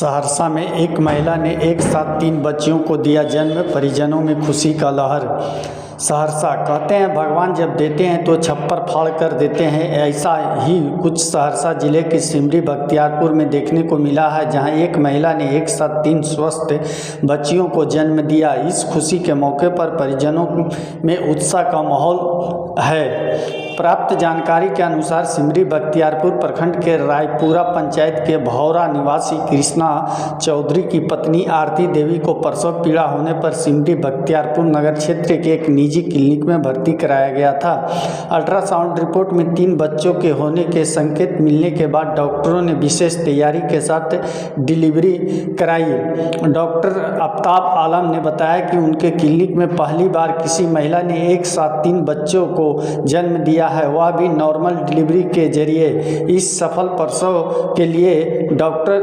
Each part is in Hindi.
सहरसा में एक महिला ने एक साथ 3 बच्चियों को दिया जन्म, परिजनों में खुशी का लहर। सहरसा कहते हैं भगवान जब देते हैं तो छप्पर फाड़ कर देते हैं। ऐसा ही कुछ सहरसा जिले के सिमरी बख्तियारपुर में देखने को मिला है, जहां एक महिला ने एक साथ 3 स्वस्थ बच्चियों को जन्म दिया। इस खुशी के मौके पर परिजनों में उत्साह का माहौल है। प्राप्त जानकारी के अनुसार सिमरी बख्तियारपुर प्रखंड के रायपुरा पंचायत के भौरा निवासी कृष्णा चौधरी की पत्नी आरती देवी को प्रसव पीड़ा होने पर सिमरी बख्तियारपुर नगर क्षेत्र के एक निजी क्लिनिक में भर्ती कराया गया था। अल्ट्रासाउंड रिपोर्ट में 3 बच्चों के होने के संकेत मिलने के बाद डॉक्टरों ने विशेष तैयारी के साथ डिलीवरी कराई। डॉक्टर आफ्ताब आलम ने बताया कि उनके क्लिनिक में पहली बार किसी महिला ने एक साथ 3 बच्चों को जन्म दिया है, वह भी नॉर्मल डिलीवरी के जरिए। इस सफल प्रसव के लिए डॉक्टर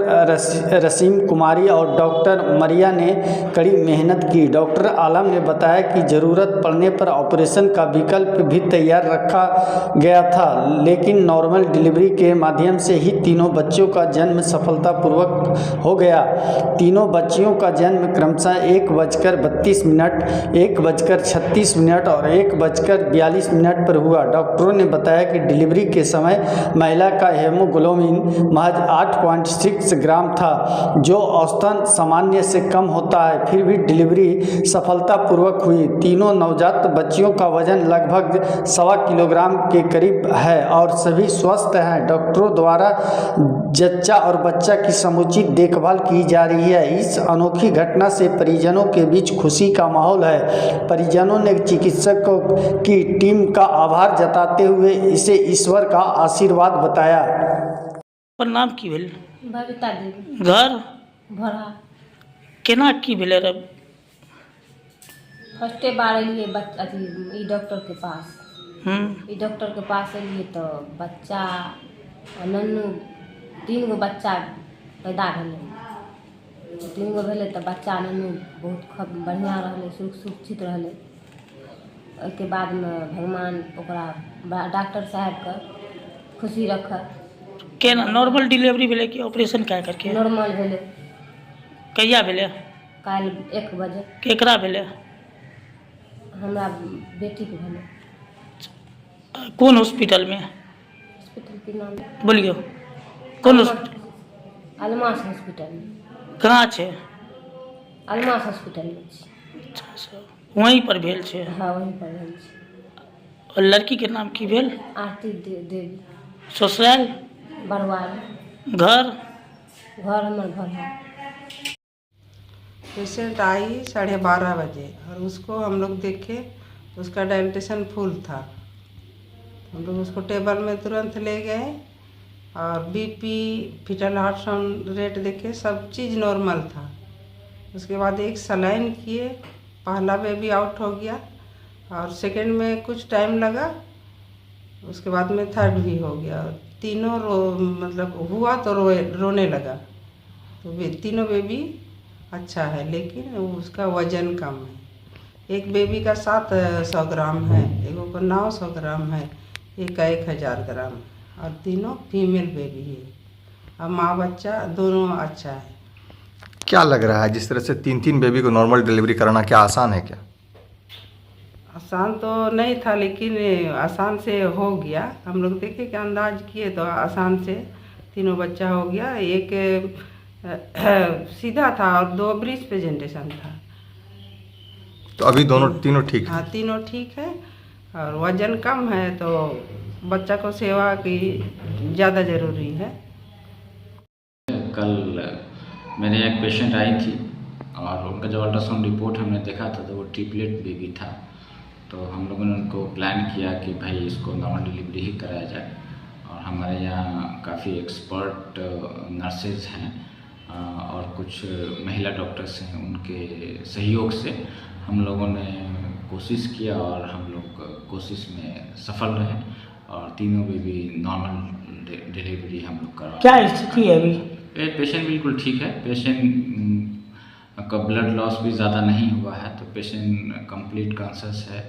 रसीम कुमारी और डॉक्टर मरिया ने कड़ी मेहनत की। डॉक्टर आलम ने बताया कि ज़रूरत पड़ने पर ऑपरेशन का विकल्प भी तैयार रखा गया था, लेकिन नॉर्मल डिलीवरी के माध्यम से ही तीनों बच्चों का जन्म सफलतापूर्वक हो गया। तीनों बच्चियों का जन्म क्रमशः 1:32, 1:36 और 1:42 पर हुआ। डॉक्टरों ने बताया कि डिलीवरी के समय महिला का हेमोग्लोबिन महज 8.6 ग्राम था, जो औसतन सामान्य से कम होता है। फिर भी डिलीवरी सफलतापूर्वक हुई। तीनों नवजात बच्चियों का वजन लगभग 1.25 किलोग्राम के करीब है और सभी स्वस्थ हैं। डॉक्टरों द्वारा जच्चा और बच्चा की समुचित देखभाल की जा रही है। इस अनोखी घटना से परिजनों के बीच खुशी का माहौल है। परिजनों ने चिकित्सकों की टीम का आभार जताते हुए इसे ईश्वर का आशीर्वाद बताया। पर नाम की भेल? बबीता देवी। घर भरा केना की भेले रे? फर्स्टे बार एलिए ई डॉक्टर के पास। ई डॉक्टर के पास एलिए तो बच्चा नन्नू 3 गो बच्चा पैदा भेलै। 3 गो भेलै तो बच्चा नन्नू बहुत बढ़िया रहलै, सुरक्षित रहलै। ओहिके बाद में भगवान ओकरा डॉक्टर साहब के खुशी रखा। केना नॉर्मल डिलीवरी भेले कि ऑपरेशन क्या करके? नॉर्मल भेलै। कहिया भेले? काल्हि 1 बजे। केकरा भेले? हमरा बेटी के भेलै। कौन हॉस्पिटल में? हॉस्पिटल के नाम बोलियो। कौन हॉस्पिटल? अलमास हॉस्पिटल में। कहाँ छे? अलमास हॉस्पिटल में छै। अच्छा, वहीं पर भेल छे? हाँ, वहीं पर भेल छै। और लड़की के नाम की भेल? आरती देवी। ससुराल? बरवाल। घर हमर घर है। पेशेंट आई 12:30 बजे और उसको हम लोग देखे, उसका डायलिटेशन फुल था। हम लोग उसको टेबल में तुरंत ले गए और BP, fetal heart sound rate देखे, सब चीज़ नॉर्मल था। उसके बाद एक सलाइन किए, पहला बेबी आउट हो गया और सेकंड में कुछ टाइम लगा, उसके बाद में थर्ड भी हो गया। तीनों मतलब हुआ तो रोने लगा। तो तीनों बेबी अच्छा है, लेकिन उसका वज़न कम है। एक बेबी का 700 ग्राम है, एक का 900 ग्राम है, एक का 1000 ग्राम, और तीनों फीमेल बेबी है। और माँ बच्चा दोनों अच्छा है। क्या लग रहा है, जिस तरह से 3 बेबी को नॉर्मल डिलीवरी कराना क्या आसान है क्या? आसान तो नहीं था, लेकिन आसान से हो गया। हम लोग देखे कि अंदाज किए तो आसान से तीनों बच्चा हो गया। एक सीधा था और 2 ब्रीच प्रेजेंटेशन था। तो अभी तीनों ठीक है? हाँ, तीनों ठीक है और वजन कम है, तो बच्चा को सेवा की ज़्यादा ज़रूरी है। कल मेरे एक पेशेंट आई थी और उनका जब अल्ट्रासाउंड रिपोर्ट हमने देखा था तो वो ट्रिपलेट बेबी था। तो हम लोगों ने उनको प्लान किया कि भाई इसको नॉर्मल डिलीवरी ही कराया जाए। और हमारे यहाँ काफ़ी एक्सपर्ट नर्सेज हैं और कुछ महिला डॉक्टर्स हैं, उनके सहयोग से हम लोगों ने कोशिश किया और हम लोग कोशिश में सफल रहे और तीनों बेबी नॉर्मल डिलीवरी हम लोग करा। क्या स्थिति है अभी? पेशेंट बिल्कुल ठीक है। पेशेंट का ब्लड लॉस भी ज़्यादा नहीं हुआ है, तो पेशेंट कंप्लीट कॉन्शियस है,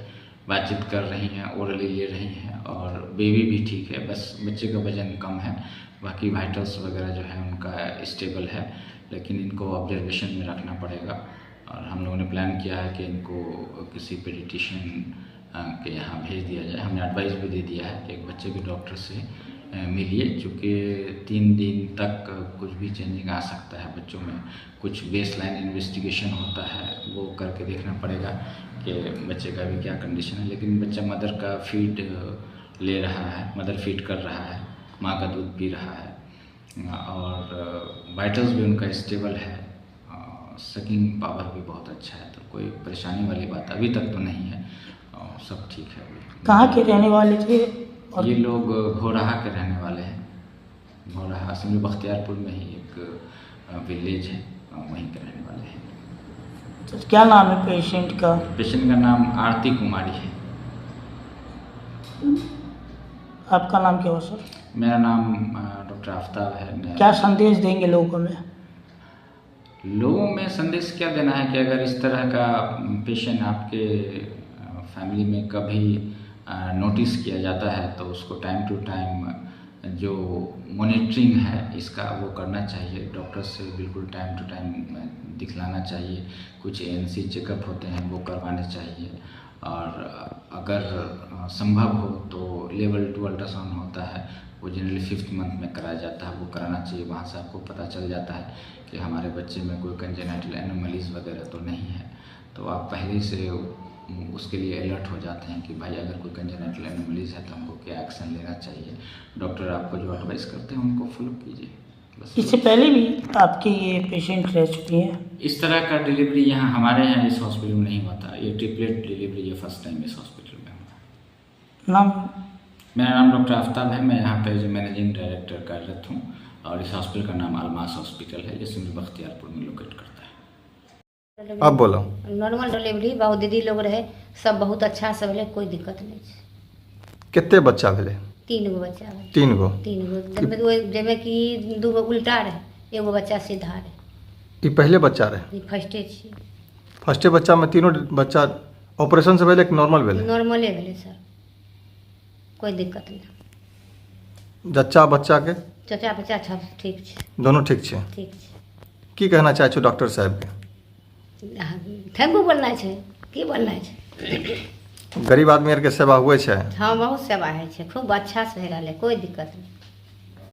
बातचीत कर रही हैं, ओरली ले रही हैं और बेबी भी ठीक है। बस बच्चे का वजन कम है, बाकी वाइटल्स वगैरह जो है उनका स्टेबल है। लेकिन इनको ऑब्जर्वेशन में रखना पड़ेगा। और हम लोगों ने प्लान किया है कि इनको किसी पेडिट्रिशियन के यहाँ भेज दिया जाए। हमने एडवाइस भी दे दिया है कि एक बच्चे के डॉक्टर से मिलिए, चूँकि 3 दिन तक कुछ भी चेंजिंग आ सकता है बच्चों में। कुछ बेसलाइन इन्वेस्टिगेशन होता है, वो करके देखना पड़ेगा कि बच्चे का भी क्या कंडीशन है। लेकिन बच्चा मदर का फीड ले रहा है, मदर फीड कर रहा है, माँ का दूध पी रहा है और वाइटल्स भी उनका स्टेबल है, सकिंग पावर भी बहुत अच्छा है। तो कोई परेशानी वाली बात अभी तक तो नहीं है, सब ठीक है अभी। कहाँ के रहने वाले थे? और ये लोग घोराहा के रहने वाले हैं। घोराहा असल में बख्तियारपुर में ही एक विलेज है, वहीं के रहने वाले हैं। तो क्या नाम है पेशेंट का? पेशेंट का नाम आरती कुमारी है। आपका नाम क्या हो सर? मेरा नाम डॉक्टर आफ्ताब है। क्या संदेश देंगे लोगों में? लोगों में संदेश क्या देना है कि अगर इस तरह का पेशेंट आपके फैमिली में कभी नोटिस किया जाता है तो उसको टाइम टू टाइम जो मॉनिटरिंग है इसका वो करना चाहिए। डॉक्टर से बिल्कुल टाइम टू टाइम दिखलाना चाहिए। कुछ ANC चेकअप होते हैं वो करवाने चाहिए। और अगर संभव हो तो लेवल 2 अल्ट्रासाउंड होता है, वो जनरली 5th मंथ में कराया जाता है, वो कराना चाहिए। वहाँ से आपको पता चल जाता है कि हमारे बच्चे में कोई कंजेनाइटल एनोमलीज वगैरह तो नहीं है। तो आप पहले से उसके लिए अलर्ट हो जाते हैं कि भाई अगर कोई कंजेनाइटल एनोमलीज है तो हमको क्या एक्शन लेना चाहिए। डॉक्टर आपको जो एडवाइस करते हैं उनको फॉलो कीजिए बस। इससे पहले भी आपके ये पेशेंट रह चुकी हैं? इस तरह का डिलीवरी यहाँ हमारे यहाँ इस हॉस्पिटल में नहीं होता। ये ट्रिपलेट डिलीवरी ये फर्स्ट टाइम इस हॉस्पिटल में हुआ। नाम? मेरा नाम डॉक्टर आफ्ताब है। मैं यहाँ पे एज मैनेजिंग डायरेक्टर कार्यरत हूँ और इस हॉस्पिटल का नाम अलमास हॉस्पिटल है, जिसमें बख्तियारपुर में लोकेट करता है। अब बोलो। नॉर्मल डिलीवरी बहुत दीदी लोग रहे, सब बहुत अच्छा से भेले, कोई दिक्कत नहीं छै। कितने बच्चा भेले? 3 गो बच्चा भेले। 3 गो? 3 गो जैमे कि 2 गो उल्टा रहे, 1 गो बच्चा सीधा रहे। ये पहले बच्चा रहे? ई फर्स्टे छी। फर्स्टे बच्चा में तीनों बच्चा ऑपरेशन से पहले नॉर्मल भेले? नॉर्मले भेले सर, कोई दिक्कत नहीं। जच्चा बच्चा के? चाचा बच्चा सब ठीक छै। दोनों ठीक छै? ठीक छै। की कहना चाहे छो डॉक्टर साहब के? थैंक यू बोलना छै, की बोलना छै। गरीब आदमी आर के सेवा हुए छै? हाँ बहुत सेवा है छै, खूब अच्छा से हो रहा है, कोई दिक्कत नहीं।